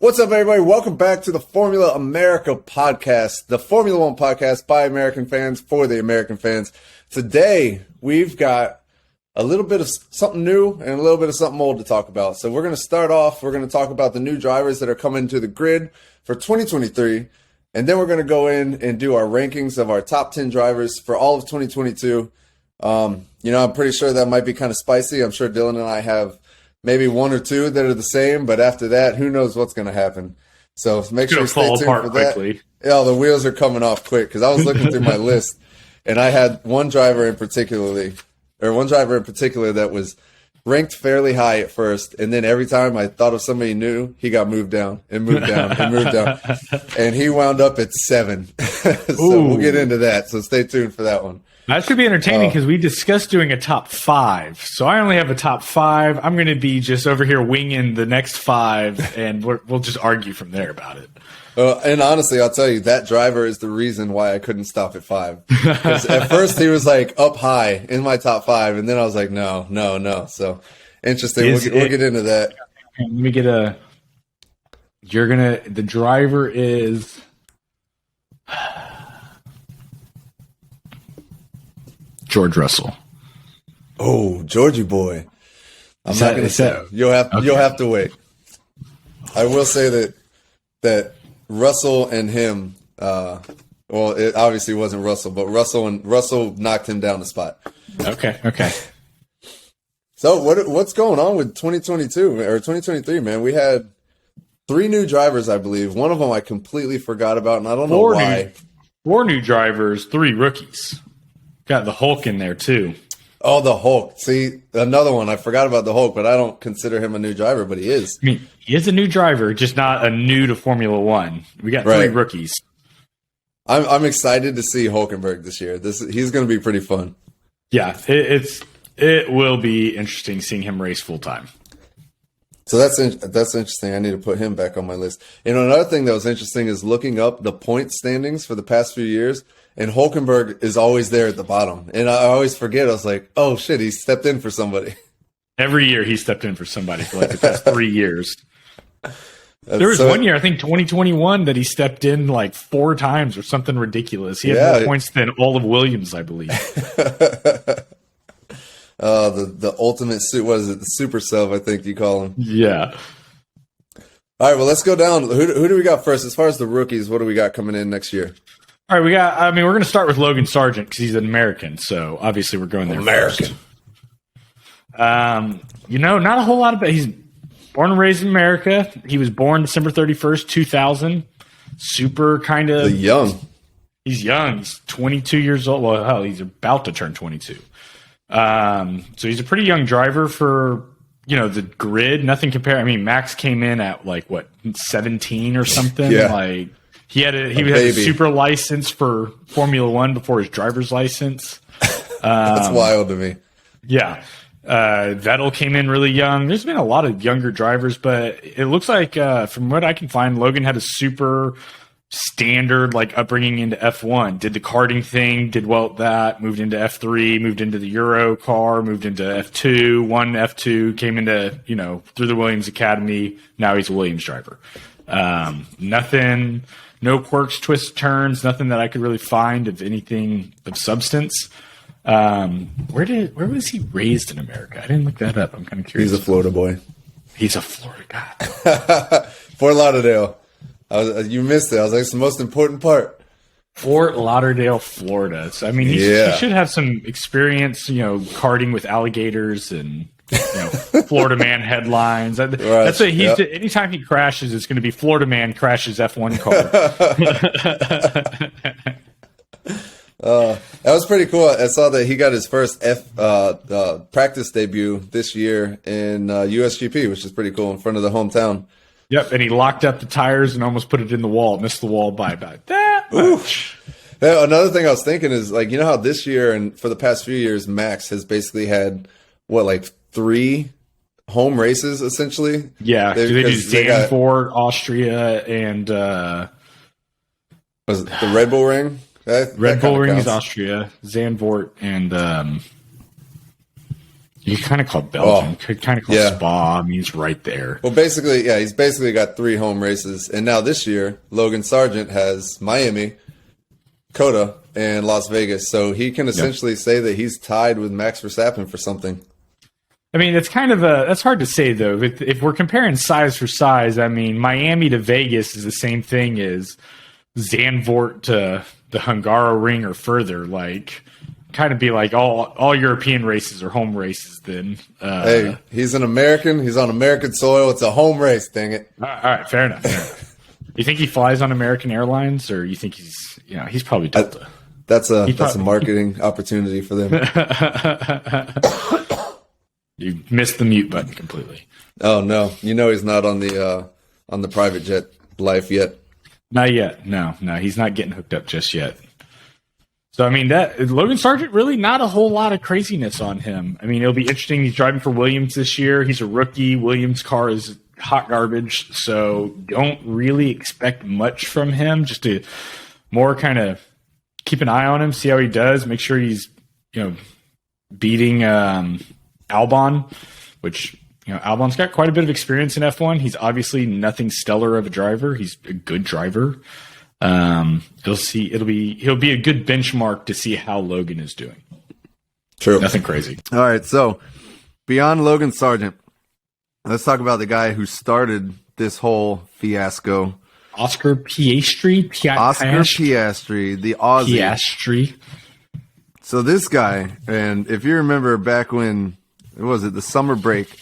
What's up, everybody? Welcome back to the Formula America podcast, the Formula One podcast by American fans for the American fans. Today, we've got a little bit of something new and a little bit of something old to talk about. So we're going to start off, we're going to talk about the new drivers that are coming to the grid for 2023. And then we're going to go in and do our rankings of our top 10 drivers for all of 2022. I'm pretty sure that might be kind of spicy. I'm sure Dylan and I have maybe one or two that are the same, but after that, who knows what's going to happen. So make sure you stay tuned for that. Quickly. Yeah, the wheels are coming off quick because I was looking through my list, and I had one driver in particular that was ranked fairly high at first, and then every time I thought of somebody new, he got moved down and moved down and moved down, and he wound up at 7. So we'll get into that. So stay tuned for that one. That should be entertaining because we discussed doing a top 5. So I only have a top 5. I'm going to be just over here winging the next 5, and we'll just argue from there about it. And honestly, I'll tell you, that driver is the reason why I couldn't stop at 5. Because at first he was like up high in my top 5, and then I was like, no. So interesting. We'll get into that. Let me get the driver is George Russell. Oh, Georgie boy. I'm not going to say. You'll have to wait. I will say that Russell and him, it obviously wasn't Russell, but Russell knocked him down the spot. Okay. So what's going on with 2022 or 2023, man? We had 3 new drivers, I believe. One of them I completely forgot about, and I don't know why. 4 new drivers, 3 rookies. Got the Hulk in there too. Oh, the Hulk. See, another one. I forgot about the Hulk, but I don't consider him a new driver, but he is. I mean, he is a new driver, just not a new to Formula One. We got 3 rookies. I'm excited to see Hulkenberg this year. He's going to be pretty fun. Yeah, it will be interesting seeing him race full time. So that's interesting. I need to put him back on my list. And another thing that was interesting is looking up the point standings for the past few years. And Hulkenberg is always there at the bottom. And I always forget. I was like, oh, shit, he stepped in for somebody. Every year he stepped in for somebody for like the past 3 years. There was one year, I think 2021, that he stepped in like 4 times or something ridiculous. He had more points than all of Williams, I believe. The ultimate suit, what is it? The super sub, I think you call him. Yeah. All right, well, let's go down. Who do we got first? As far as the rookies, what do we got coming in next year? All right, we're going to start with Logan Sargent because he's an American, so obviously we're going there American. First. Not a whole lot of it. He's born and raised in America. He was born December 31st, 2000. Super kind of young. He's young. He's 22 years old. Well, hell, he's about to turn 22. So he's a pretty young driver for, the grid. Nothing compared. I mean, Max came in at 17 or something. Yeah. He had a super license for Formula One before his driver's license. That's wild to me. Yeah. Vettel came in really young. There's been a lot of younger drivers, but it looks like, from what I can find, Logan had a super standard upbringing into F1. Did the karting thing, did well at that, moved into F3, moved into the Euro car, moved into F2, won F2, came into, through the Williams Academy. Now he's a Williams driver. No quirks, twists, turns, nothing that I could really find of anything of substance. Where was he raised in America? I didn't look that up. I'm kind of curious. He's a Florida boy. He's a Florida guy. Fort Lauderdale. You missed it. I was like, it's the most important part. Fort Lauderdale, Florida. So, I mean, he should have some experience, karting with alligators and Florida man headlines. That's what he's. Yep. Anytime he crashes, it's going to be Florida man crashes F1 car. That was pretty cool. I saw that he got his first practice debut this year in USGP, which is pretty cool in front of the hometown. Yep, and he locked up the tires and almost put it in the wall. Missed the wall by about that much. Yeah, another thing I was thinking is how this year and for the past few years, Max has basically had 3 home races essentially. Yeah, they do Zandvoort, Austria, and was it the Red Bull Ring? Red Bull Ring is Austria, Zandvoort, and You kind of call Belgium. Oh, Could kind of call yeah. Spa. I mean, it's right there. Well, basically, yeah, he's basically got 3 home races. And now this year, Logan Sargent has Miami, Coda, and Las Vegas. So he can essentially say that he's tied with Max Verstappen for something. I mean, it's kind of that's hard to say, though. If we're comparing size for size, I mean, Miami to Vegas is the same thing as Zandvoort to the Hungaroring or further. Like, kind of be like all European races are home races then. Hey, he's an American. He's on American soil. It's a home race, dang it. All right, fair enough. Fair enough. You think he flies on American Airlines, or you think he's probably Delta? That's a marketing opportunity for them. You missed the mute button completely. Oh no, he's not on the private jet life yet. Not yet. No, he's not getting hooked up just yet. So, I mean, that Logan Sargent, really not a whole lot of craziness on him. I mean, it'll be interesting. He's driving for Williams this year. He's a rookie. Williams' car is hot garbage, so don't really expect much from him. Just to more kind of keep an eye on him, see how he does, make sure he's, beating Albon, which, Albon's got quite a bit of experience in F1. He's obviously nothing stellar of a driver. He's a good driver. He'll be a good benchmark to see how Logan is doing. True. Nothing crazy. All right, so beyond Logan Sargent, let's talk about the guy who started this whole fiasco. Oscar Piastri? Piastri, the Aussie. Piastri. So this guy, and if you remember back when, the summer break,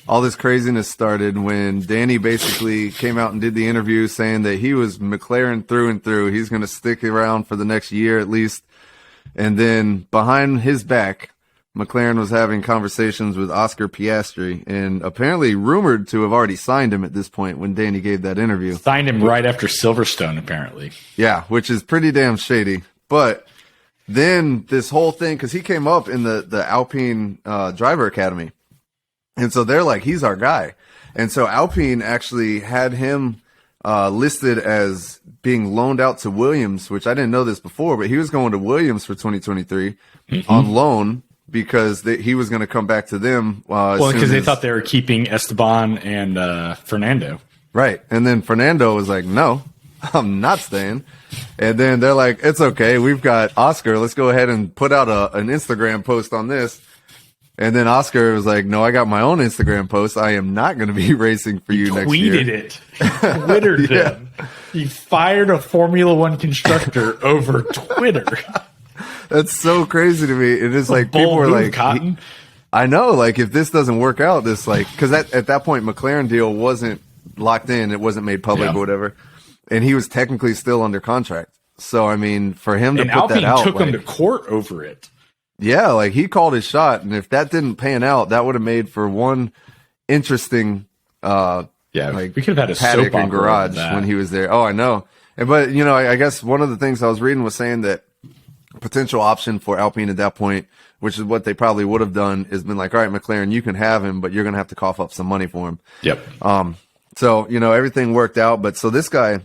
all this craziness started when Danny basically came out and did the interview saying that he was McLaren through and through. He's going to stick around for the next year at least. And then behind his back, McLaren was having conversations with Oscar Piastri and apparently rumored to have already signed him at this point when Danny gave that interview. Signed him right after Silverstone, apparently. Yeah, which is pretty damn shady. But then this whole thing, because he came up in the Alpine Driver Academy. And so they're like, he's our guy. And so Alpine actually had him listed as being loaned out to Williams, which I didn't know this before, but he was going to Williams for 2023 on loan because he was going to come back to them. Because they thought they were keeping Esteban and Fernando. Right. And then Fernando was like, no, I'm not staying. And then they're like, it's okay. We've got Oscar. Let's go ahead and put out an Instagram post on this. And then Oscar was like, no, I got my own Instagram post. I am not going to be racing for you next year. Tweeted it. Twittered him. He fired a Formula One constructor over Twitter. That's so crazy to me. It is like people were like, Cotton. I know, like if this doesn't work out, because at that point, McLaren deal wasn't locked in. It wasn't made public or whatever. And he was technically still under contract. So, I mean, for him to put Alpine that out. took him to court over it. Yeah, like he called his shot, and if that didn't pan out, that would have made for one interesting, we could have had a paddock soap and garage when he was there. Oh, I know. But I guess one of the things I was reading was saying that potential option for Alpine at that point, which is what they probably would have done, is been like, all right, McLaren, you can have him, but you're gonna have to cough up some money for him. Yep. So everything worked out, but so this guy.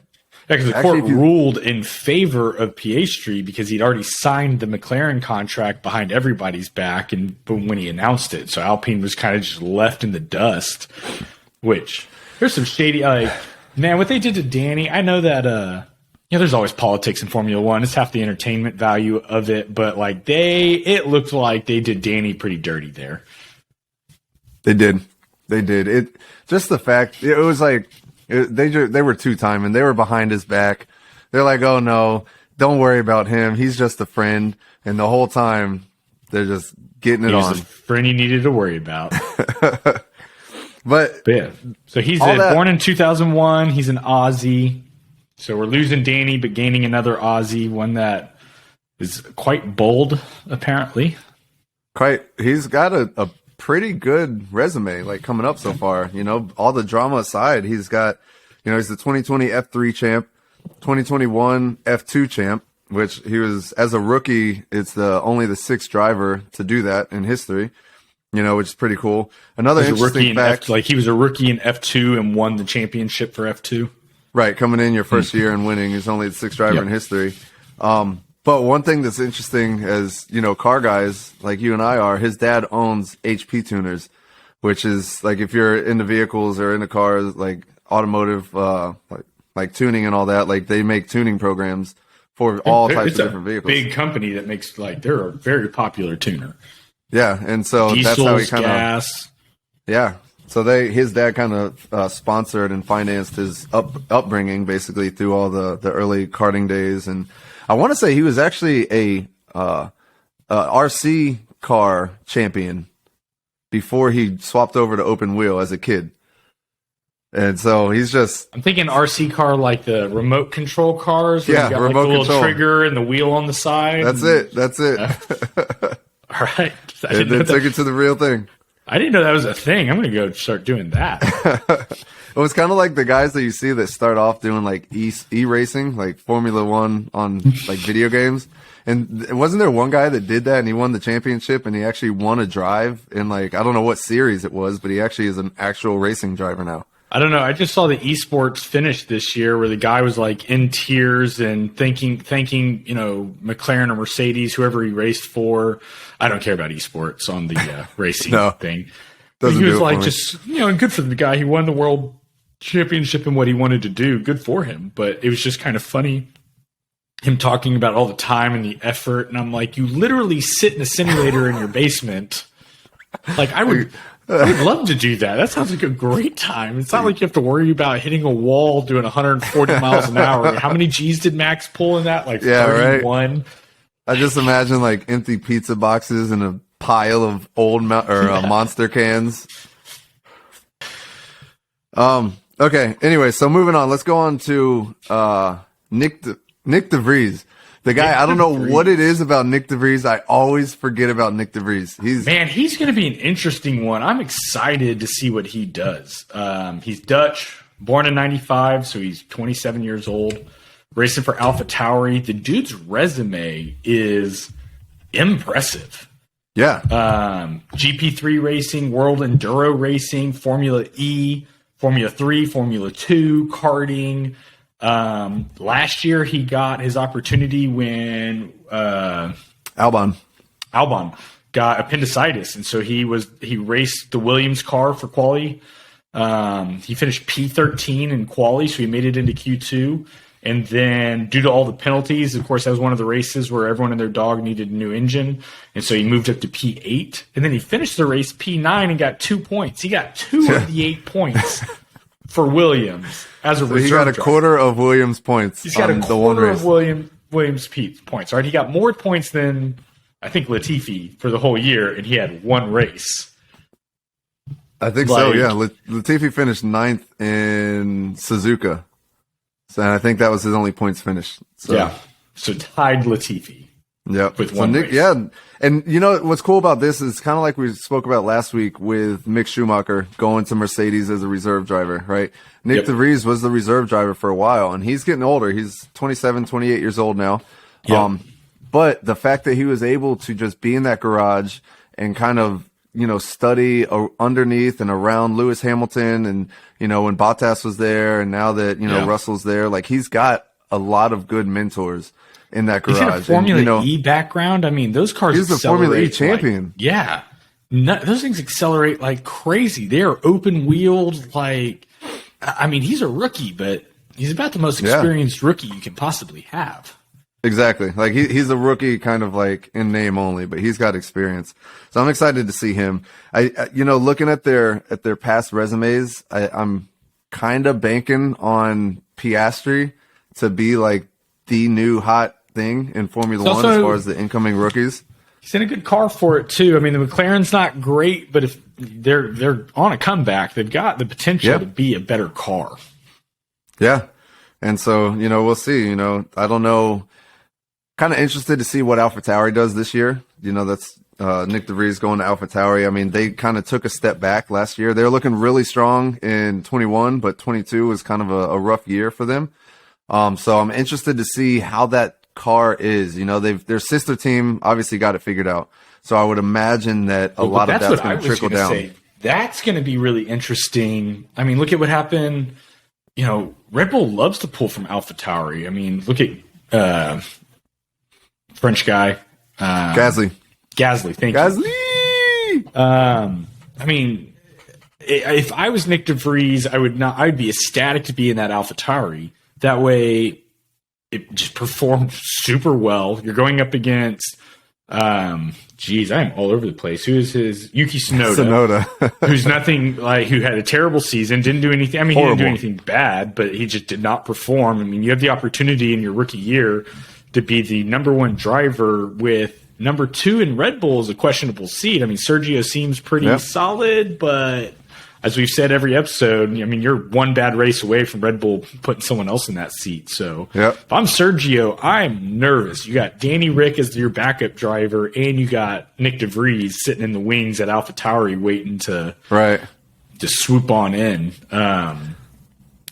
Yeah, because the court ruled in favor of Piastri because he'd already signed the McLaren contract behind everybody's back, and when he announced it, so Alpine was kind of just left in the dust. Which there's some shady, what they did to Danny. I know that there's always politics in Formula One. It's half the entertainment value of it, but it looked like they did Danny pretty dirty there. They did. It just the fact it was like. They were two-timing. They were behind his back. They're like, oh, no, don't worry about him. He's just a friend. And the whole time, they're just getting it on. He was a friend he needed to worry about. But yeah. So he's born in 2001. He's an Aussie. So we're losing Danny, but gaining another Aussie, one that is quite bold, apparently. He's got a pretty good resume coming up so far. All the drama aside, he's got he's the 2020 F3 champ, 2021 F2 champ, which he was as a rookie. It's only the 6th driver to do that in history, which is pretty cool. Another interesting fact, he was a rookie in F2 and won the championship for F2. Right, coming in your first year and winning is only the 6th driver in history. But one thing that's interesting, as you know, car guys like you and I are, his dad owns HP Tuners, which is like if you're into vehicles or into cars, like automotive, like tuning and all that, like they make tuning programs for all types of different vehicles. Big company that makes they're a very popular tuner. Yeah, and so Diesels, that's how he kind of gas. Yeah. So his dad kind of sponsored and financed his upbringing basically through all the early karting days, and I want to say he was actually a RC car champion before he swapped over to open wheel as a kid, and so he's just. I'm thinking RC car like the remote control cars. Where you got remote like the little control trigger and the wheel on the side. That's it. All right, They took it to the real thing. I didn't know that was a thing. I'm going to go start doing that. It was kind of like the guys that you see that start off doing like e-racing, like Formula One on like video games. And wasn't there one guy that did that and he won the championship and he actually won a drive in like, I don't know what series it was, but he actually is an actual racing driver now. I don't know. I just saw the esports finish this year where the guy was like in tears and thanking, McLaren or Mercedes, whoever he raced for. I don't care about esports on the racing thing. But he was like, just, and good for the guy. He won the world championship in what he wanted to do. Good for him. But it was just kind of funny, him talking about all the time and the effort. And I'm like, you literally sit in a simulator in your basement. Like, I would love to do that. That sounds like a great time. It's not like you have to worry about hitting a wall doing 140 miles an hour. How many G's did Max pull in that? Like 31? Right. I just imagine like empty pizza boxes and a pile of old Monster cans. Okay. Anyway, so moving on. Let's go on to Nick de Vries. The guy, I don't know what it is about Nick de Vries. I always forget about Nick de Vries. He's going to be an interesting one. I'm excited to see what he does. He's Dutch, born in 95, so he's 27 years old, racing for AlphaTauri. The dude's resume is impressive. Yeah. GP3 racing, World Enduro racing, Formula E, Formula 3, Formula 2, karting. Last year he got his opportunity when Albon got appendicitis, and so he raced the Williams car for quali. He finished P13 in quali, so he made it into Q2. And then due to all the penalties, of course, that was one of the races where everyone and their dog needed a new engine. And so he moved up to P8. And then he finished the race P9 and got 2 points. He got 2 of the 8 points for Williams as a reserve. He got a quarter of Williams points. He's got a quarter of Williams points. Right? He got more points than, I think, Latifi for the whole year, and he had one race. I think so, yeah. Latifi finished 9th in Suzuka. So I think that was his only points finished. So. Yeah. So tied Latifi. Yeah. With one race. Yeah. And you know what's cool about this is kind of like we spoke about last week with Mick Schumacher going to Mercedes as a reserve driver, right? Nick de Vries was the reserve driver for a while, and he's getting older. He's 27, 28 years old now. Yep. But the fact that he was able to just be in that garage and kind of, study underneath and around Lewis Hamilton and, when Bottas was there and now that, Russell's there, like he's got a lot of good mentors in that garage. He's got a Formula E background. I mean, those cars he's the Formula E champion. Those things accelerate like crazy. They are open wheeled. He's a rookie, but he's about the most experienced rookie you can possibly have. Exactly. Like he's a rookie kind of like in name only, but he's got experience. So I'm excited to see him. Looking at their past resumes, I'm kind of banking on Piastri to be like the new hot thing in Formula One as far as the incoming rookies. He's in a good car for it too. I mean, the McLaren's not great, but if they're on a comeback, they've got the potential to be a better car. Yeah. And so, we'll see. I don't know. Kind of interested to see what AlphaTauri does this year. That's Nick de Vries going to AlphaTauri. I mean, they kind of took a step back last year. They were looking really strong in 21, but 22 was kind of a rough year for them. So I'm interested to see how that car is. Their sister team obviously got it figured out. So I would imagine that a lot of that's going to trickle down. That's going to be really interesting. I mean, look at what happened. Red Bull loves to pull from AlphaTauri. I mean, look at French guy. Gasly. Gasly, thank you. Gasly! I mean, if I was Nick DeVries, I'd be ecstatic to be in that AlphaTauri. That way, it just performed super well. You're going up against, geez, I am all over the place. Who is his Yuki Tsunoda? Who's nothing like, who had a terrible season, didn't do anything. I mean, Horrible. He didn't do anything bad, but he just did not perform. I mean, you have the opportunity in your rookie year to be the number one driver with number two in Red Bull is a questionable seat. I mean, Sergio seems pretty solid, but as we've said every episode, I mean, you're one bad race away from Red Bull putting someone else in that seat. So if I'm Sergio, I'm nervous. You got Danny Rick as your backup driver, and you got Nick DeVries sitting in the wings at AlphaTauri waiting to swoop on in.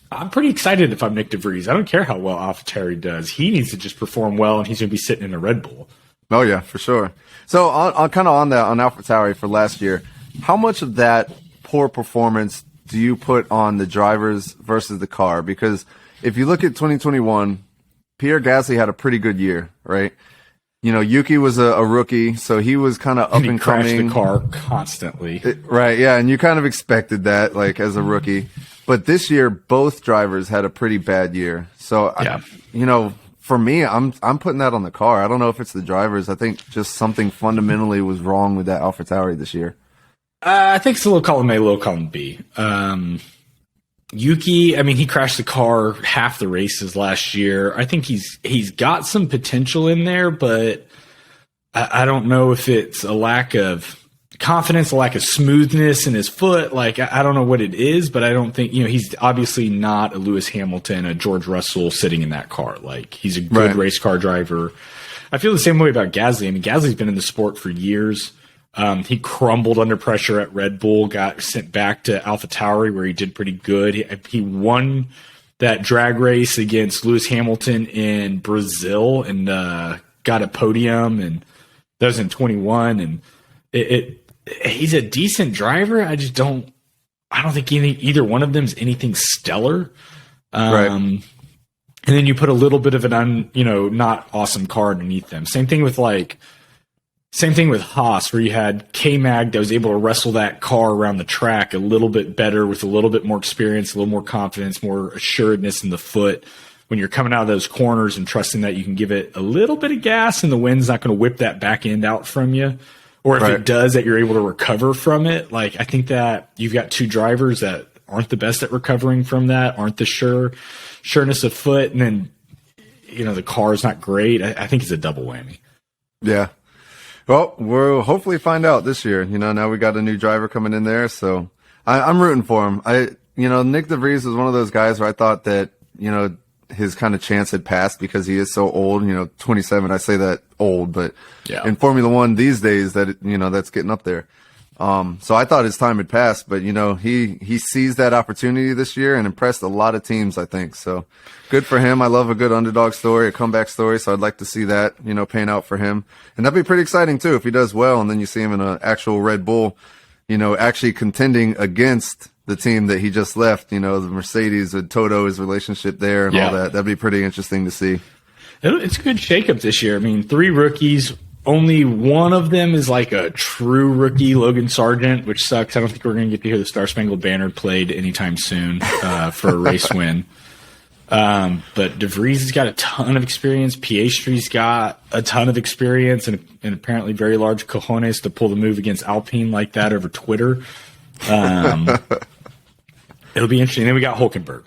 I'm pretty excited if I'm Nick DeVries. I don't care how well AlphaTauri does. He needs to just perform well, and he's going to be sitting in a Red Bull. Oh, yeah, for sure. So on kind of on that, on AlphaTauri for last year, how much of that poor performance do you put on the drivers versus the car? Because if you look at 2021, Pierre Gasly had a pretty good year, right? You know, Yuki was a rookie, so he was kind of up and coming. Crashed the car constantly. Right, yeah, and you kind of expected that, like, as a rookie. But this year, both drivers had a pretty bad year. So, you know, for me, I'm putting that on the car. I don't know if it's the drivers. I think just something fundamentally was wrong with that AlphaTauri this year. I think it's a little column A, low column B. Yuki, I mean, he crashed the car half the races last year. I think he's got some potential in there, but I don't know if it's a lack of confidence, a lack of smoothness in his foot. Like, I don't know what it is, but I don't think, you know, he's obviously not a Lewis Hamilton, a George Russell sitting in that car. Like, he's a good race car driver. I feel the same way about Gasly. I mean, Gasly's been in the sport for years. He crumbled under pressure at Red Bull, got sent back to AlphaTauri where he did pretty good. He won that drag race against Lewis Hamilton in Brazil and got a podium, and that was in 21. And he's a decent driver. I don't think either one of them is anything stellar. And then you put a little bit of an not awesome car underneath them. Same thing with Haas, where you had K-Mag that was able to wrestle that car around the track a little bit better with a little bit more experience, a little more confidence, more assuredness in the foot when you're coming out of those corners and trusting that you can give it a little bit of gas and the wind's not going to whip that back end out from you. Or if it does, that you're able to recover from it. Like, I think that you've got two drivers that aren't the best at recovering from that, aren't the sureness of foot, and then, you know, the car is not great. I think it's a double whammy. Yeah. Well, we'll hopefully find out this year. You know, now we got a new driver coming in there, so I'm rooting for him. Nick DeVries was one of those guys where I thought that, you know, his kind of chance had passed because he is so old, 27. I say that old, but in Formula One these days that's getting up there. So I thought his time had passed, but he seized that opportunity this year and impressed a lot of teams, I think. So good for him. I love a good underdog story, a comeback story. So I'd like to see that, paying out for him. And that'd be pretty exciting too, if he does well. And then you see him in an actual Red Bull, actually contending against the team that he just left, the Mercedes with Toto, his relationship there and all that. That'd be pretty interesting to see. It's a good shakeup this year. I mean, 3 rookies. Only one of them is like a true rookie, Logan Sargent, which sucks. I don't think we're going to get to hear the Star Spangled Banner played anytime soon for a race win. But DeVries has got a ton of experience. Piastri's got a ton of experience and apparently very large cojones to pull the move against Alpine like that over Twitter. It'll be interesting. Then we got Hulkenberg.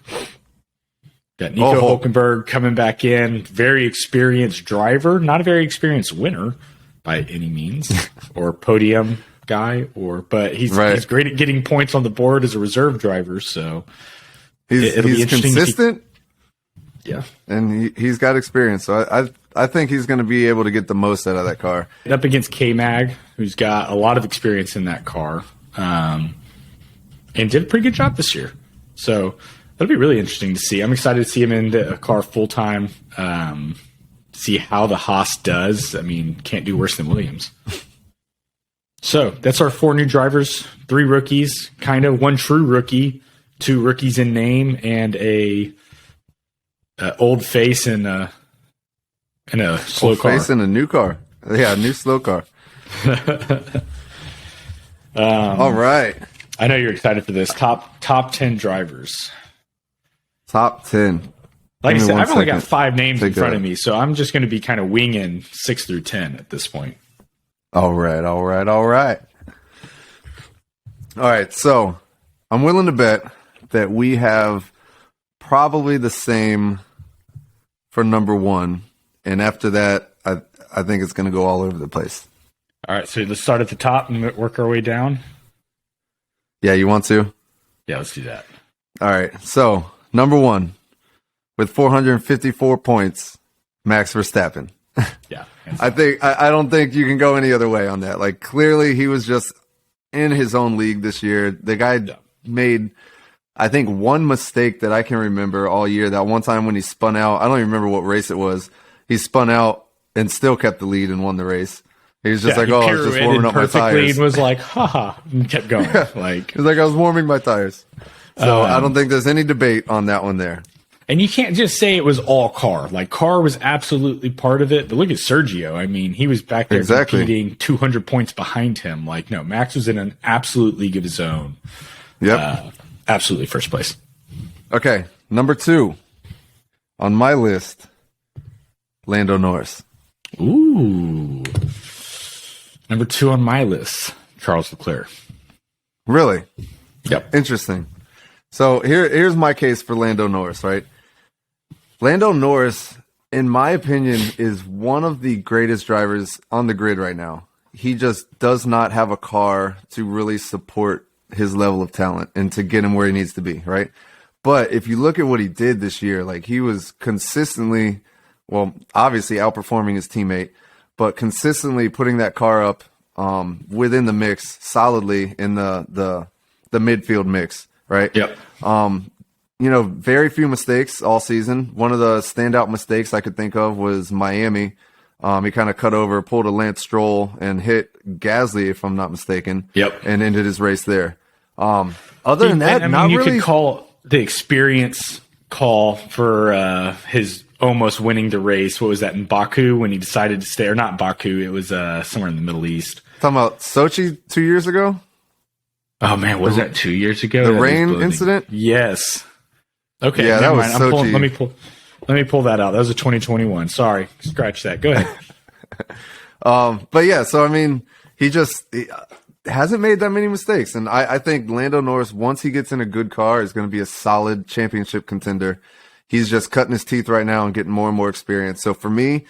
Got Nico Hulkenberg coming back in. Very experienced driver. Not a very experienced winner by any means. Or podium guy. But he's great at getting points on the board as a reserve driver. So it'll be interesting. Consistent. Yeah. And he's got experience. So I think he's going to be able to get the most out of that car. Up against K-Mag, who's got a lot of experience in that car. And did a pretty good job this year. So that'll be really interesting to see. I'm excited to see him in a car full time. See how the Haas does. I mean, can't do worse than Williams. So that's our 4 new drivers, 3 rookies, kind of 1 true rookie, 2 rookies in name, and a old face and in a slow car. Facing a new car. Yeah, a new slow car. All right. I know you're excited for this. Top 10 drivers. Top 10. Like I Give me said, one I've only got second. 5 names in Take front a- of me, so I'm just going to be kind of winging 6 through 10 at this point. All right. All right. So I'm willing to bet that we have probably the same for number 1. And after that, I think it's going to go all over the place. All right, so let's start at the top and work our way down. Yeah, you want to? Yeah, let's do that. All right. So number 1 with 454 points, Max Verstappen. Yeah. I don't think you can go any other way on that. Like, clearly he was just in his own league this year. The guy made, I think, one mistake that I can remember all year. That one time when he spun out, I don't even remember what race it was. He spun out and still kept the lead and won the race. He was just he I was just warming up my perfectly tires. and was like, haha, and kept going. Like, He's like, I was warming my tires. So I don't think there's any debate on that one there. and you can't just say it was all car. Like, car was absolutely part of it. But look at Sergio. I mean, he was back there competing 200 points behind him. Like, no, Max was in an absolute league of his own. Yep. Absolutely first place. Okay. Number 2 on my list, Lando Norris. Ooh. Number 2 on my list, Charles Leclerc. Really? Yep. Interesting. So here's my case for Lando Norris, right? Lando Norris, in my opinion, is one of the greatest drivers on the grid right now. He just does not have a car to really support his level of talent and to get him where he needs to be, right? But if you look at what he did this year, like, he was consistently, well, obviously outperforming his teammate, but consistently putting that car up within the mix solidly in the midfield mix, right? Yep. Very few mistakes all season. One of the standout mistakes I could think of was Miami. He kind of cut over, pulled a Lance Stroll, and hit Gasly, if I'm not mistaken. Yep. And ended his race there. Other than that, I mean, not you really. could call the experience call for his almost winning the race. What was that in Baku when he decided to stay? Or not Baku, it was somewhere in the Middle East. Talking about Sochi 2 years ago? Oh man, was that 2 years ago? The That is rain bloating. incident? Yes. Okay. Yeah, that never was mind. I'm pulling, Sochi. let me pull that out. That was a 2021. Sorry, scratch that. Go ahead. But yeah, so I mean, he hasn't made that many mistakes. And I think Lando Norris, once he gets in a good car, is going to be a solid championship contender. He's just cutting his teeth right now and getting more and more experience. So for me,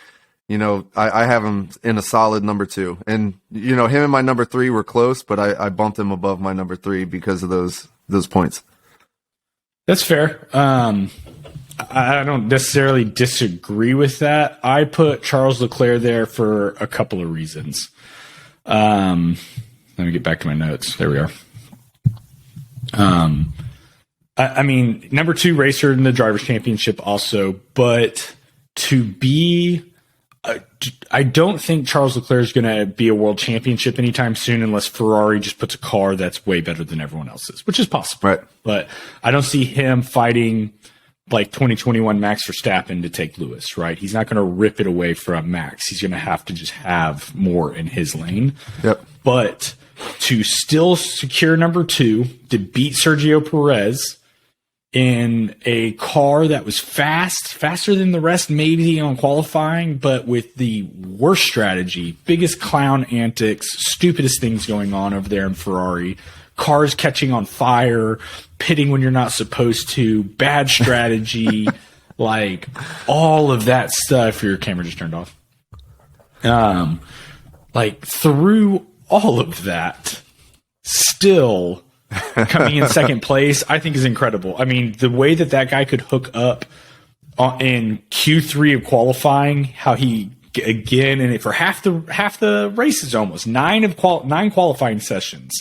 I have him in a solid number 2. And, him and my number 3 were close, but I bumped him above my number 3 because of those points. That's fair. I don't necessarily disagree with that. I put Charles Leclerc there for a couple of reasons. Let me get back to my notes. There we are. I mean, number 2 racer in the Drivers' Championship also, but to be... I don't think Charles Leclerc is going to be a world championship anytime soon unless Ferrari just puts a car that's way better than everyone else's, which is possible. Right. But I don't see him fighting like 2021 Max Verstappen to take Lewis, right? He's not going to rip it away from Max. He's going to have to just have more in his lane. Yep. But to still secure number 2, to beat Sergio Perez in a car that was faster than the rest, maybe on qualifying, but with the worst strategy, biggest clown antics, stupidest things going on over there in Ferrari, cars catching on fire, pitting when you're not supposed to, bad strategy, like all of that stuff. Your camera just turned off. Like through all of that, still coming in second place, I think is incredible. I mean, the way that guy could hook up in Q3 of qualifying, how he again, and for half the races, almost nine qualifying sessions,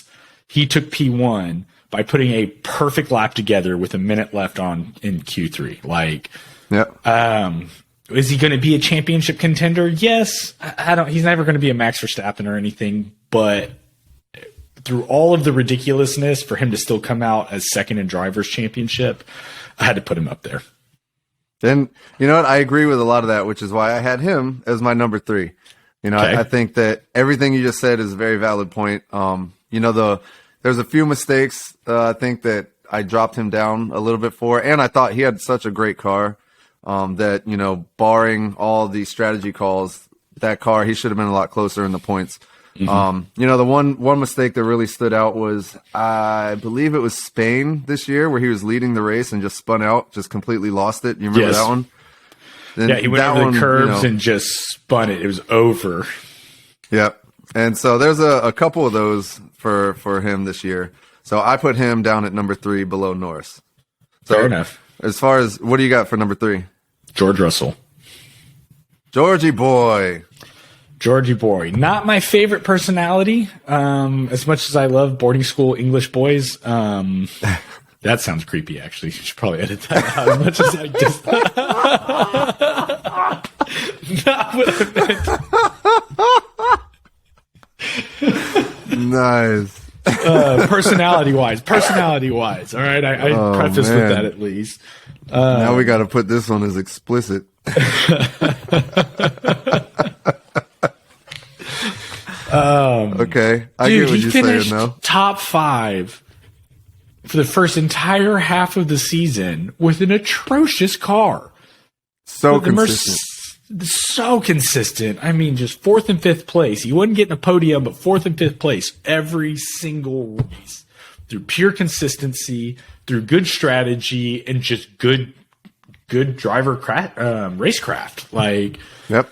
he took P1 by putting a perfect lap together with a minute left on in Q3. Like, Yep. is he going to be a championship contender? Yes. I don't. He's never going to be a Max Verstappen or anything, but through all of the ridiculousness, for him to still come out as second in Drivers' Championship, I had to put him up there. And you know what? I agree with a lot of that, which is why I had him as my number 3. You know, Okay. I think that everything you just said is a very valid point. You know, there's a few mistakes I think that I dropped him down a little bit for, and I thought he had such a great car that, you know, barring all the strategy calls, that car, he should have been a lot closer in the points. You know, the one mistake that really stood out was, I believe it was Spain this year where he was leading the race and just spun out, just completely lost it. You remember Yes. that one? Then Yeah, he went that over one, the you curves know, and just spun it. It was over. Yep. And so there's a couple of those for him this year. So I put him down at number 3 below Norris. So Fair enough. as far as, what do you got for number 3? George Russell. Georgie boy. Georgie boy. Not my favorite personality. As much as I love boarding school English boys. That sounds creepy, actually. You should probably edit that out as much as I just. Not what I meant. Nice. Personality wise. All right. I prefaced with man. that at least. Now we got to put this one as explicit. Okay. I Dude, get what he you're finished saying now. top 5 for the first entire half of the season with an atrocious car. So The consistent. So consistent. I mean, just 4th and 5th place. He wasn't getting a podium, but 4th and 5th place every single race through pure consistency, through good strategy, and just good driver racecraft. Like, Yep.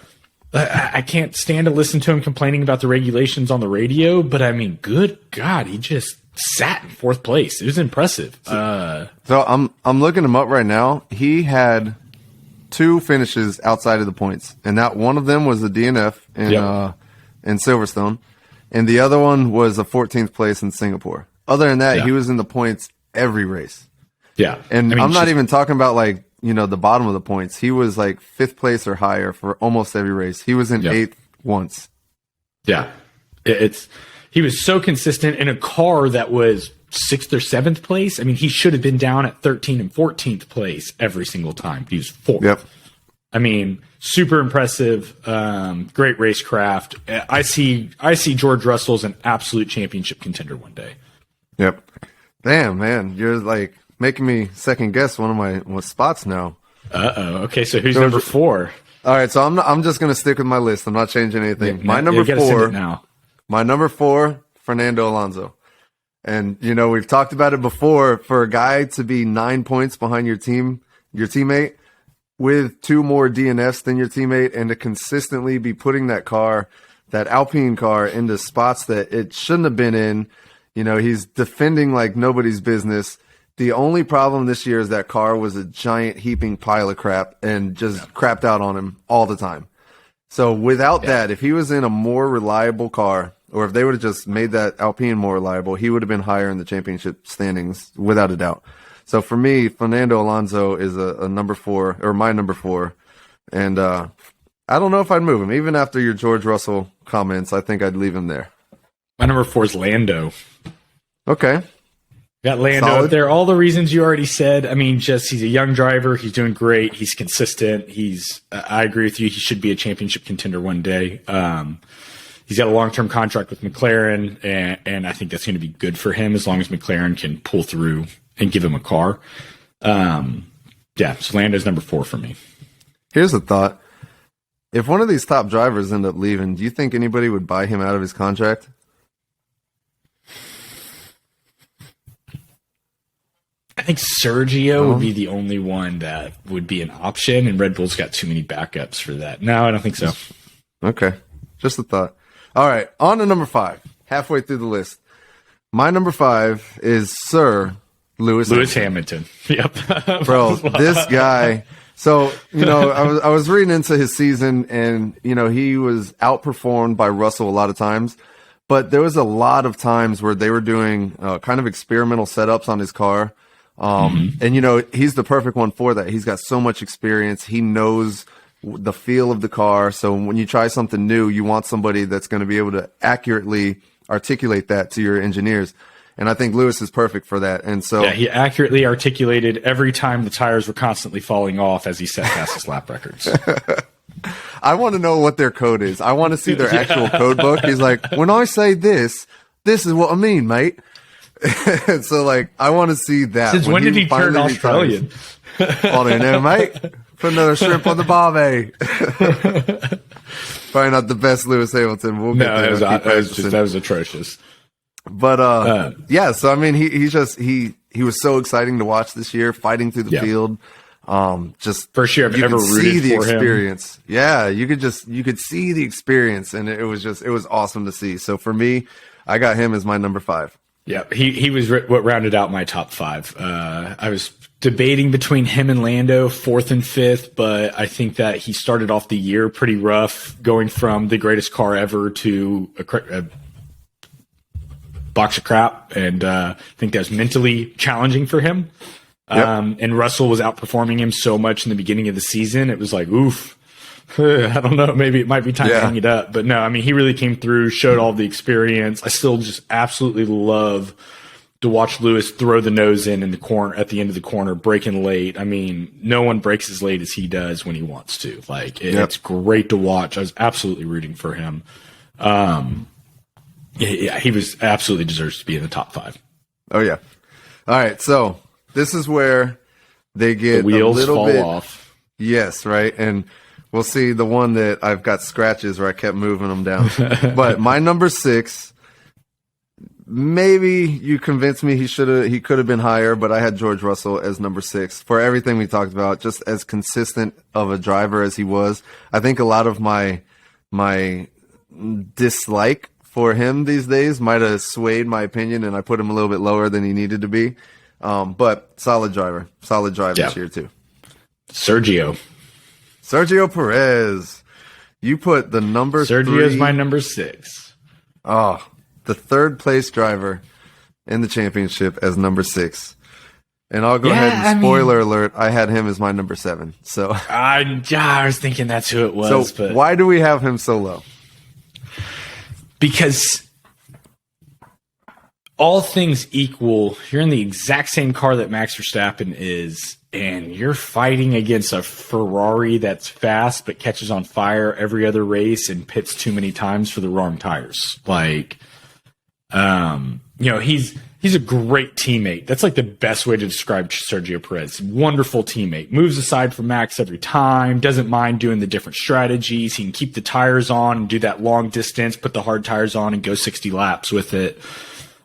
I can't stand to listen to him complaining about the regulations on the radio, but I mean, good God, he just sat in 4th place. It was impressive. So I'm looking him up right now. He had 2 finishes outside of the points, and that one of them was the DNF in Silverstone, and the other one was a 14th place in Singapore. Other than that, Yeah. he was in the points every race. Yeah. And I mean, I'm not just- even talking about like, you know, the bottom of the points. He was like 5th place or higher for almost every race. He was in Yep. 8th once. Yeah, he was so consistent in a car that was 6th or 7th place. I mean, he should have been down at 13th and 14th place every single time. He was 4th. Yep. I mean, super impressive. Great racecraft. I see George Russell as an absolute championship contender one day. Yep. Damn, man. You're like making me second guess one of my spots now. Okay, so who's George- number 4? All right, so I'm just gonna stick with my list. I'm not changing anything. My number You gotta send 4. it now. My number 4, Fernando Alonso. And, you know, we've talked about it before. For a guy to be 9 points behind your teammate, with 2 more DNFs than your teammate, and to consistently be putting that Alpine car into spots that it shouldn't have been in. You know, he's defending like nobody's business. The only problem this year is that car was a giant heaping pile of crap and just crapped out on him all the time. So without that, if he was in a more reliable car, or if they would have just made that Alpine more reliable, he would have been higher in the championship standings without a doubt. So for me, Fernando Alonso is a number 4, or my number 4. And I don't know if I'd move him. Even after your George Russell comments, I think I'd leave him there. My number 4 is Lando. Okay. Got Lando Solid. up there. All the reasons you already said. I mean, just he's a young driver. He's doing great. He's consistent. I agree with you. He should be a championship contender one day. He's got a long-term contract with McLaren, and I think that's going to be good for him as long as McLaren can pull through and give him a car. So Lando's number 4 for me. Here's a thought. If one of these top drivers end up leaving, do you think anybody would buy him out of his contract? I think Sergio would be the only one that would be an option, and Red Bull's got too many backups for that. No, I don't think so. Okay. Just a thought. All right. On to number 5. Halfway through the list. My number 5 is Sir Lewis Hamilton. Yep. Bro, this guy. So, you know, I was reading into his season, and, you know, he was outperformed by Russell a lot of times. But there was a lot of times where they were doing kind of experimental setups on his car. And, you know, he's the perfect one for that. He's got so much experience. He knows the feel of the car. So when you try something new, you want somebody that's going to be able to accurately articulate that to your engineers. And I think Lewis is perfect for that. And so Yeah, he accurately articulated every time the tires were constantly falling off as he set fastest lap records. I want to know what their code is. I want to see their actual code book. He's like, when I say this is what I mean, mate. So, like, I want to see that. Since when did he turn Australian? Oh, no, mate. Put another shrimp on the barbie. Probably not the best Lewis Hamilton. We'll get there. That was atrocious. But yeah, so I mean, he was so exciting to watch this year, fighting through the field. Just first year I've ever rooted see the for experience. Him. Yeah, you could see the experience, and it was awesome to see. So for me, I got him as my number 5. Yeah, he was what rounded out my top 5. I was debating between him and Lando, 4th and 5th, but I think that he started off the year pretty rough, going from the greatest car ever to a box of crap, and I think that's mentally challenging for him. Yep. And Russell was outperforming him so much in the beginning of the season. It was like, oof. I don't know. Maybe it might be time to hang it up. But no, I mean, he really came through, showed all the experience. I still just absolutely love to watch Lewis throw the nose in the corner at the end of the corner, breaking late. I mean, no one breaks as late as he does when he wants to. Like, it's great to watch. I was absolutely rooting for him. He was absolutely deserves to be in the top 5. Oh yeah. All right. So this is where they get the wheels a little fall bit off. Yes, right. And we'll see the one that I've got scratches where I kept moving them down. But my number 6, maybe you convinced me he could have been higher, but I had George Russell as number 6 for everything we talked about, just as consistent of a driver as he was. I think a lot of my dislike for him these days might have swayed my opinion, and I put him a little bit lower than he needed to be. But solid drive this year too. Sergio Perez. You put the number Sergio's 3. my number 6. Oh, the 3rd place driver in the championship as number 6. And I'll go ahead and spoiler alert, I had him as my number 7. So I was thinking that's who it was. So but why do we have him so low? Because all things equal, you're in the exact same car that Max Verstappen is, and you're fighting against a Ferrari that's fast but catches on fire every other race and pits too many times for the wrong tires. Like, he's a great teammate. That's like the best way to describe Sergio Perez. Wonderful teammate. Moves aside from Max every time. Doesn't mind doing the different strategies. He can keep the tires on and do that long distance, put the hard tires on and go 60 laps with it.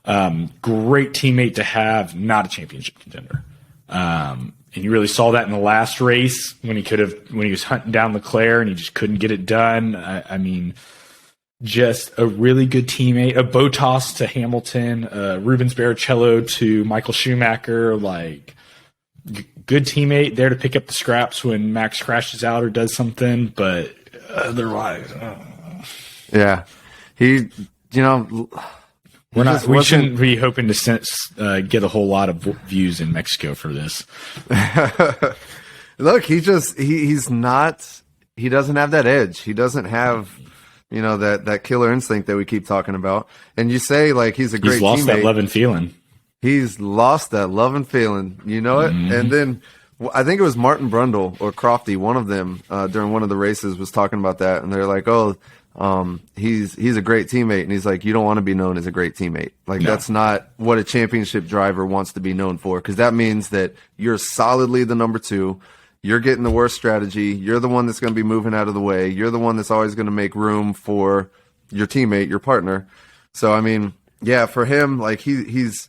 Great teammate to have, not a championship contender. And you really saw that in the last race when he was hunting down Leclerc and he just couldn't get it done. I mean, just a really good teammate, a Bottas to Hamilton, Rubens Barrichello to Michael Schumacher, like good teammate there to pick up the scraps when Max crashes out or does something, but otherwise, yeah, we shouldn't be hoping to get a whole lot of views in Mexico for this. Look, he doesn't have that edge. He doesn't have, that killer instinct that we keep talking about. And you say like he's great teammate. He's lost that love and feeling. He's lost that love and feeling. You know it? Mm-hmm. And then I think it was Martin Brundle or Crofty, one of them, during one of the races was talking about that. And they're like, he's a great teammate. And he's like, you don't want to be known as a great teammate. Like, that's not what a championship driver wants to be known for. Because that means that you're solidly the number 2. You're getting the worst strategy. You're the one that's going to be moving out of the way. You're the one that's always going to make room for your teammate, your partner. So, I mean, yeah, for him, like he's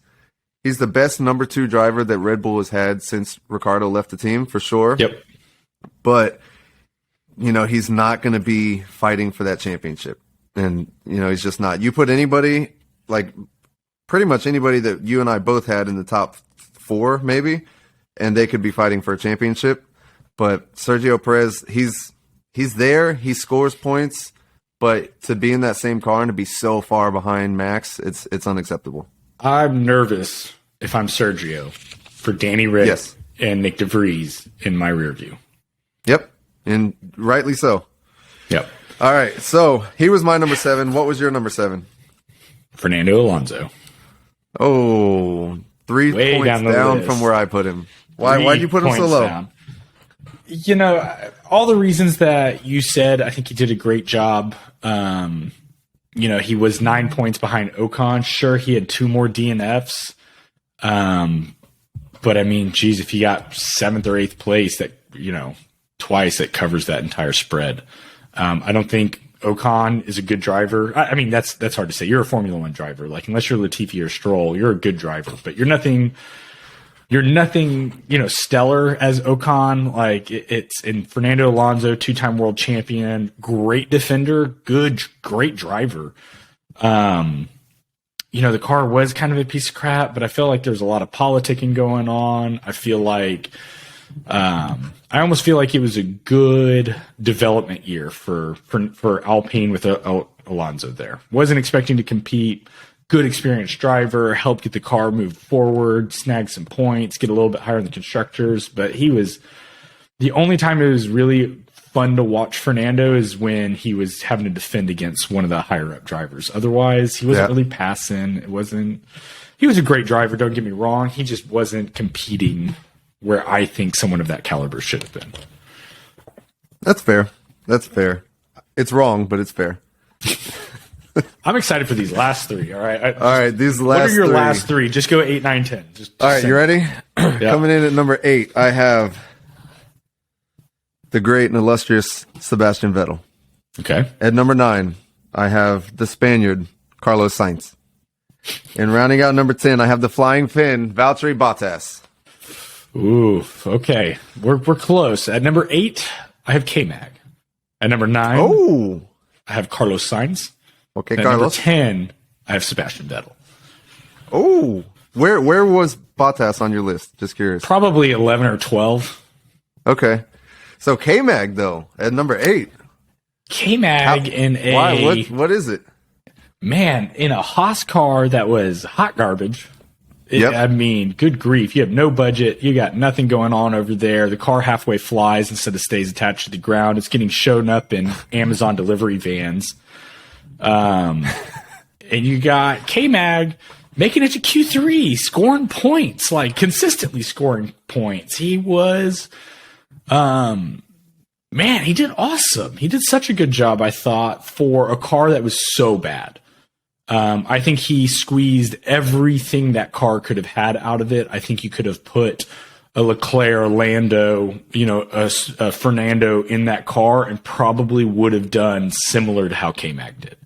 the best number 2 driver that Red Bull has had since Ricciardo left the team, for sure. Yep. But, he's not going to be fighting for that championship. And, he's just not. You put anybody, like pretty much anybody that you and I both had in the top 4, maybe, and they could be fighting for a championship. But Sergio Perez, he's there, he scores points, but to be in that same car and to be so far behind Max, it's unacceptable. I'm nervous if I'm Sergio for Danny Rick and Nick DeVries in my rear view. Yep, and rightly so. Yep. All right, so he was my number 7. What was your number 7? Fernando Alonso. Oh, 3 Way points down the down list. from where I put him. Why'd you put him so points low? down. You know, all the reasons that you said, I think he did a great job. You know, he was 9 points behind Ocon. Sure, he had 2 more DNFs. But I mean, geez, if he got 7th or 8th place, that, you know, twice, that covers that entire spread. I don't think Ocon is a good driver. I mean, that's hard to say. You're a Formula One driver. Like, unless you're Latifi or Stroll, you're a good driver, but you're nothing, you know, stellar as Ocon. Like, it's in Fernando Alonso, 2-time world champion, great defender, great driver. You know, the car was kind of a piece of crap, but I feel like there's a lot of politicking going on. I feel like, I almost feel like it was a good development year for Alpine with Alonso there. Wasn't expecting to compete. Good experienced driver, helped get the car move forward, snag some points, get a little bit higher in the constructors. But he was the only time it was really fun to watch Fernando is when he was having to defend against one of the higher up drivers. Otherwise, he wasn't really passing. He was a great driver, don't get me wrong. He just wasn't competing where I think someone of that caliber should have been. That's fair. It's wrong, but it's fair. I'm excited for these last 3. All right. All right. These last What are your 3. last 3? Just go 8, 9, 10. All right. You ready? Coming in at number 8, I have the great and illustrious Sebastian Vettel. Okay. At number 9, I have the Spaniard, Carlos Sainz. And rounding out number 10, I have the Flying Finn, Valtteri Bottas. Ooh, okay. We're close. At number 8, I have K-Mag. At number 9, I have Carlos Sainz. Okay, At Carlos. number 10, I have Sebastian Vettel. Oh, where was Bottas on your list? Just curious. Probably 11 or 12. Okay. So K-Mag, though, at number 8. K-Mag in a... Why? What is it? Man, in a Haas car that was hot garbage. Yep. I mean, good grief. You have no budget. You got nothing going on over there. The car halfway flies instead of stays attached to the ground. It's getting shown up in Amazon delivery vans. And you got K-Mag making it to Q3, scoring points, like consistently scoring points. He was, man, he did awesome. He did such a good job, I thought, for a car that was so bad. I think he squeezed everything that car could have had out of it. I think you could have put a Leclerc, Lando, you know, a Fernando in that car and probably would have done similar to how K-Mag did.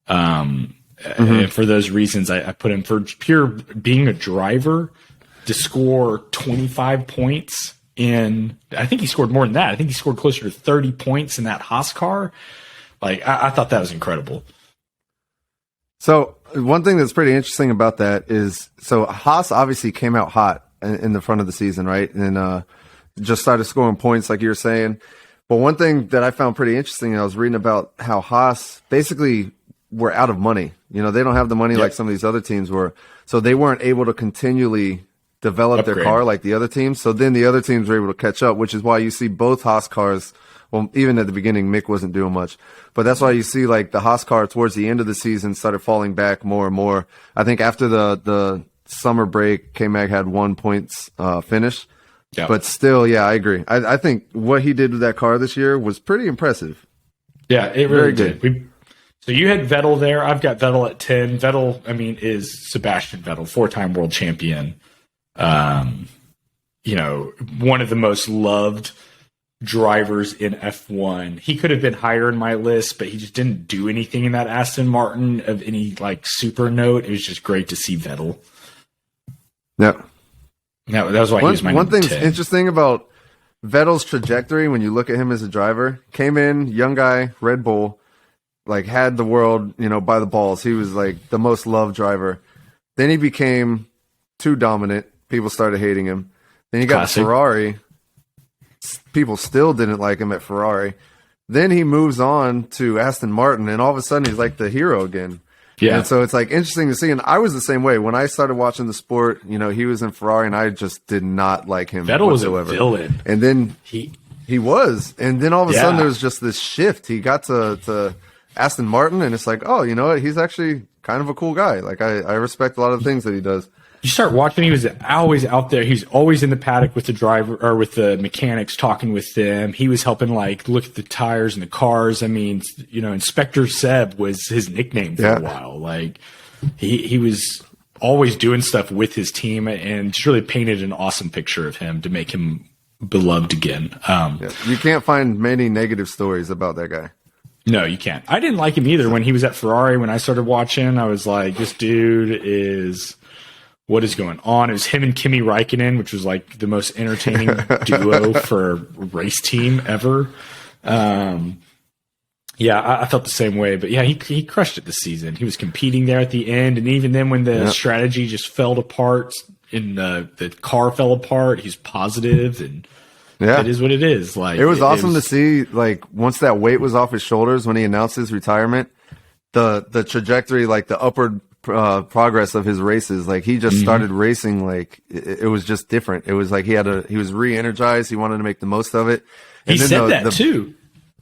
And for those reasons, I put him for pure being a driver to score 25 points in, I think he scored more than that. I think he scored closer to 30 points in that Haas car. Like, I thought that was incredible. So one thing that's pretty interesting about that is, so Haas obviously came out hot in the front of the season, right? And just started scoring points like you were saying. But one thing that I found pretty interesting, I was reading about how Haas basically were out of money. You know, they don't have the money like some of these other teams were. So they weren't able to continually develop their car like the other teams. So then the other teams were able to catch up, which is why you see both Haas cars. Well, even at the beginning, Mick wasn't doing much. But that's why you see like the Haas car towards the end of the season started falling back more and more. I think after the summer break, K-Mag had 1 points finish. Yep. But still, yeah, I agree. I think what he did with that car this year was pretty impressive. Yeah, it really did. So you had Vettel there. I've got Vettel at 10. Vettel, I mean, is Sebastian Vettel, 4-time world champion. You know, one of the most loved drivers in F1. He could have been higher in my list, but he just didn't do anything in that Aston Martin of any like super note. It was just great to see Vettel. Yeah. That was why he was my one thing's 10. Interesting about Vettel's trajectory when you look at him as a driver. Came in, young guy, Red Bull, like had the world, you know, by the balls. He was like the most loved driver. Then he became too dominant. People started hating him. Then he got Classic. Ferrari. People still didn't like him at Ferrari. Then he moves on to Aston Martin, and all of a sudden he's like the hero again. Yeah. And so it's like interesting to see. And I was the same way when I started watching the sport. You know, he was in Ferrari, and I just did not like him. Vettel whatsoever. was a villain. And then he was, and then all of a sudden Yeah. there was just this shift. He got to Aston Martin, and it's like, oh, you know what? He's actually kind of a cool guy. Like I respect a lot of the things that he does. You start watching, he was always out there. He's always in the paddock with the driver or with the mechanics, talking with them. He was helping like look at the tires and the cars. I mean, Inspector Seb was his nickname for a while. Like he was always doing stuff with his team and just really painted an awesome picture of him to make him beloved again. You can't find many negative stories about that guy. No, you can't. I didn't like him either when he was at Ferrari. When I started watching, I was like, this dude is... What is going on? It was him and Kimi Räikkönen, which was like the most entertaining duo for a race team ever. I felt the same way. But yeah, he crushed it this season. He was competing there at the end. And even then when the strategy just fell apart and the car fell apart, he's positive and it is what it is. Like it was awesome to see, like, once that weight was off his shoulders when he announced his retirement, the trajectory, like the upward progress of his races, like he just started racing, like it was just different. It was like he was re-energized. He wanted to make the most of it. And he said that too.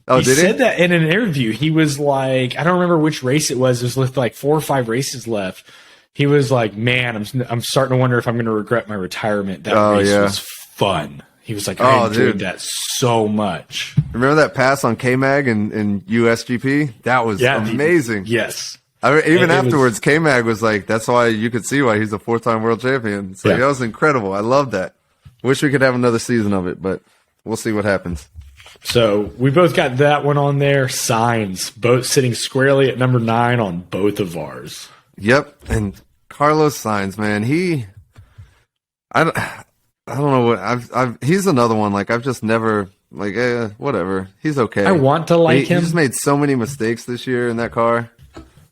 Oh, he said that in an interview. He was like, I don't remember which race it was. It was with like 4 or 5 races left. He was like, man, I'm starting to wonder if I'm going to regret my retirement. That race was fun. He was like, I enjoyed that so much. Remember that pass on K-Mag in USGP? That was amazing. Yes. Even afterwards, K-Mag was like, that's why you could see why he's a 4-time world champion. So that was incredible. I love that. Wish we could have another season of it, but we'll see what happens. So we both got that one on there. Sainz, both sitting squarely at number 9 on both of ours. Yep. And Carlos Sainz, man, I don't know what he's another one. Like I've just never whatever. He's okay. I want to like him. He just made so many mistakes this year in that car.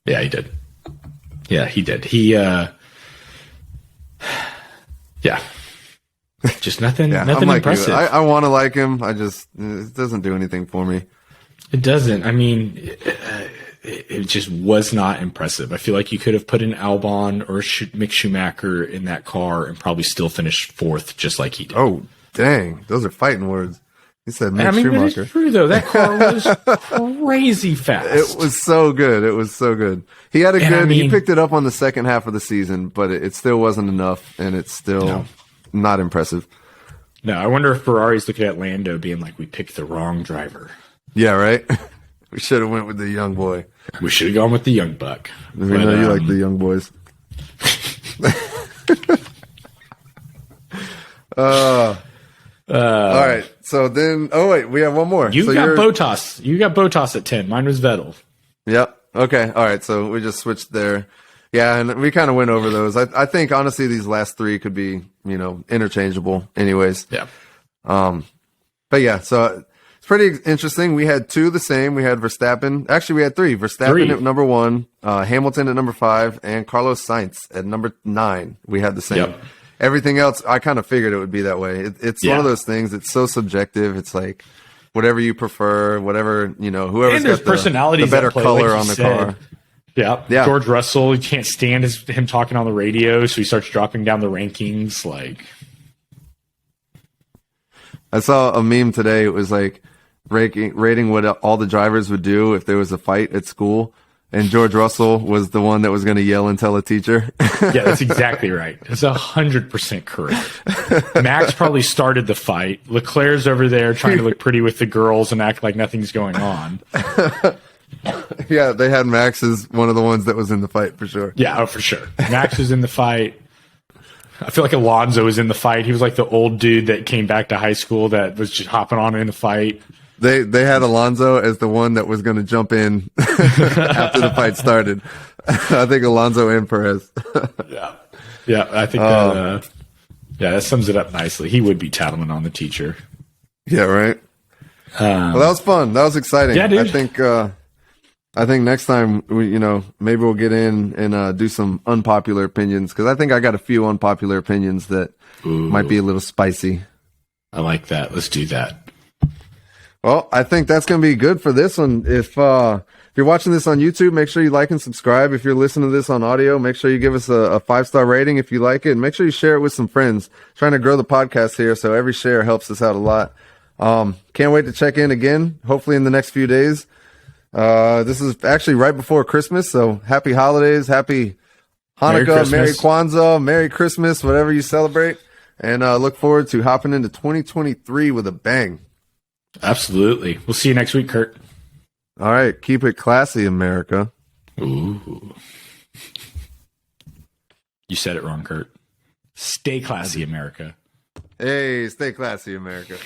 Yeah, he did. He just nothing nothing like impressive. I want to like him. It doesn't do anything for me. It doesn't. I mean, it just was not impressive. I feel like you could have put an Albon or Mick Schumacher in that car and probably still finished 4th just like he did. Oh, dang. Those are fighting words. He said Mick Schumacher. It's true, though. That car was crazy fast. It was so good. He had he picked it up on the second half of the season, but it still wasn't enough, and it's still not impressive. No, I wonder if Ferrari's looking at Lando being like, we picked the wrong driver. Yeah, right? We should have went with the young boy. We should have gone with the young buck. We know you like the young boys. All right. So then, we have one more. You got Bottas. You got Bottas at 10. Mine was Vettel. Yep. Okay. All right. So we just switched there. Yeah, and we kind of went over those. I think honestly these last 3 could be, interchangeable anyways. Yeah. But yeah, so it's pretty interesting. We had 2 the same. We had Verstappen. Actually, we had 3. Verstappen at number 1, Hamilton at number 5, and Carlos Sainz at number 9. We had the same. Yep. Everything else, I kind of figured it would be that way. It's one of those things. It's so subjective. It's like whatever you prefer, whatever, whoever's got the better color on the car. Yeah. George Russell, you can't stand him talking on the radio, so he starts dropping down the rankings. Like, I saw a meme today. It was like rating what all the drivers would do if there was a fight at school. And George Russell was the one that was going to yell and tell a teacher. Yeah, that's exactly right. It's 100% correct. Max probably started the fight. Leclerc's over there trying to look pretty with the girls and act like nothing's going on. Yeah, they had Max as one of the ones that was in the fight for sure. Yeah, for sure. Max was in the fight. I feel like Alonso was in the fight. He was like the old dude that came back to high school that was just hopping on in the fight. They had Alonso as the one that was going to jump in after the fight started. I think Alonso and Perez. Yeah, I think that sums it up nicely. He would be tattling on the teacher. Yeah, right. Well, that was fun. That was exciting. Yeah, dude. I think next time maybe we'll get in and do some unpopular opinions, because I think I got a few unpopular opinions that might be a little spicy. I like that. Let's do that. Well, I think that's going to be good for this one. If you're watching this on YouTube, make sure you like and subscribe. If you're listening to this on audio, make sure you give us a 5-star rating if you like it. And make sure you share it with some friends. Trying to grow the podcast here, so every share helps us out a lot. Can't wait to check in again, hopefully in the next few days. This is actually right before Christmas, so happy holidays, happy Merry Hanukkah, Merry Christmas. Kwanzaa, Merry Christmas, whatever you celebrate. And look forward to hopping into 2023 with a bang. Absolutely. We'll see you next week, Kurt. All right, keep it classy, America. Ooh. You said it wrong, Kurt. Stay classy, America. Hey, stay classy, America.